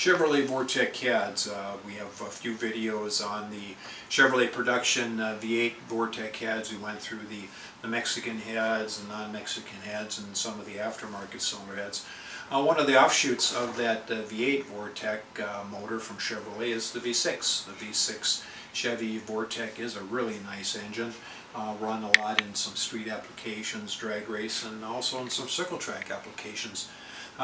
Chevrolet Vortec Heads. We have a few videos on the Chevrolet production V8 Vortec Heads. We went through the Mexican heads, the non-Mexican heads, and some of the aftermarket cylinder heads. One of the offshoots of that V8 Vortec motor from Chevrolet is the V6. The V6 Chevy Vortec is a really nice engine. Run a lot in some street applications, drag race, and also in some circle track applications.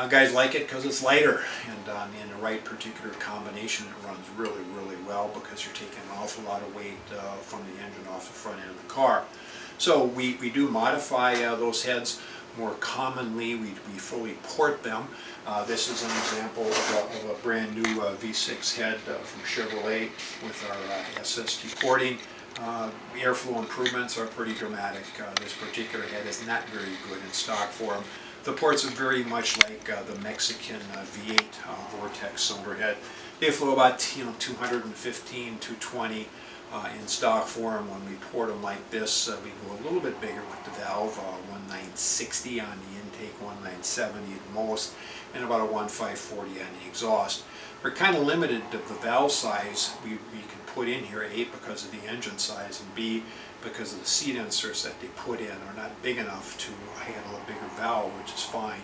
Guys like it because it's lighter, and in the right particular combination it runs really well because you're taking an awful lot of weight from the engine off the front end of the car. So we do modify those heads. More commonly we fully port them. This is an example of a brand new V6 head from Chevrolet with our SST porting. Airflow improvements are pretty dramatic. This particular head is not very good in stock form. The ports are very much like the Mexican V8 Vortec cylinder head. They flow about 215, 220 in stock form. When we port them like this, we go a little bit bigger with the valve, 1960 on the intake, 1970 at most, and about a 1540 on the exhaust. We're kind of limited to the valve size we can put in here, A, because of the engine size, and B, because of the seat inserts that they put in are not big enough to handle a bigger valve, which is fine.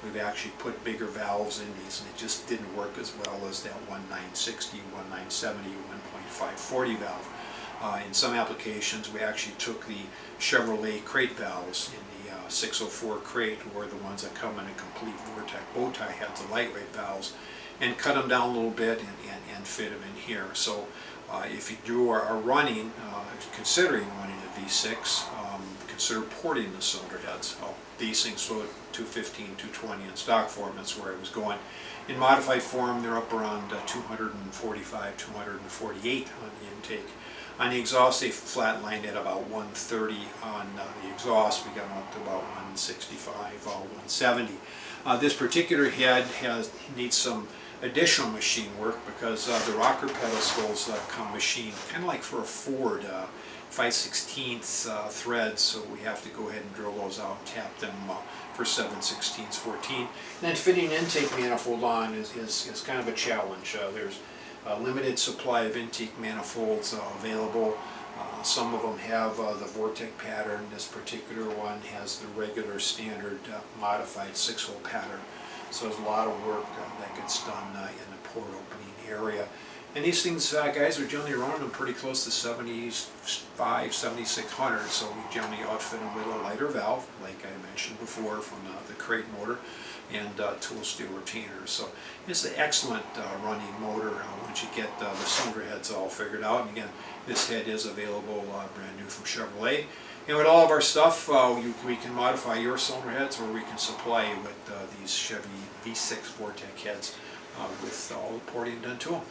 We've actually put bigger valves in these, and it just didn't work as well as that 1960, 1970, 1.540 valve. In some applications, we actually took the Chevrolet crate valves in the 604 crate, or the ones that come in a complete Vortec bow tie heads, the lightweight valves, and cut them down a little bit and fit them in here. So if you are running, considering running a V6, consider porting the cylinder heads. These things flow at 215, 220 in stock form. That's where I was going. In modified form, they're up around 245, 248 on the intake. On the exhaust, they flatlined at about 130 on the exhaust. We got them up to about 165, 170. This particular head needs some additional machine work because the rocker pedestals come machined kind of like for a Ford, 5/16 threads, so we have to go ahead and drill those out and tap them for 7/16, 14. And then fitting an intake manifold on is kind of a challenge. There's a limited supply of intake manifolds available. Some of them have the Vortec pattern. This particular one has the regular standard modified 6-hole pattern. So there's a lot of work that gets done in the port opening area. And these things, guys, are generally running them pretty close to 75, 7600. So we generally outfit them with a lighter valve, like I mentioned before, from the crate motor, and tool steel retainers. So it's an excellent running motor once you get the cylinder heads all figured out. And again, this head is available brand new from Chevrolet. And with all of our stuff, we can modify your cylinder heads, or we can supply you with these Chevy V6 Vortec heads with all the porting done to them.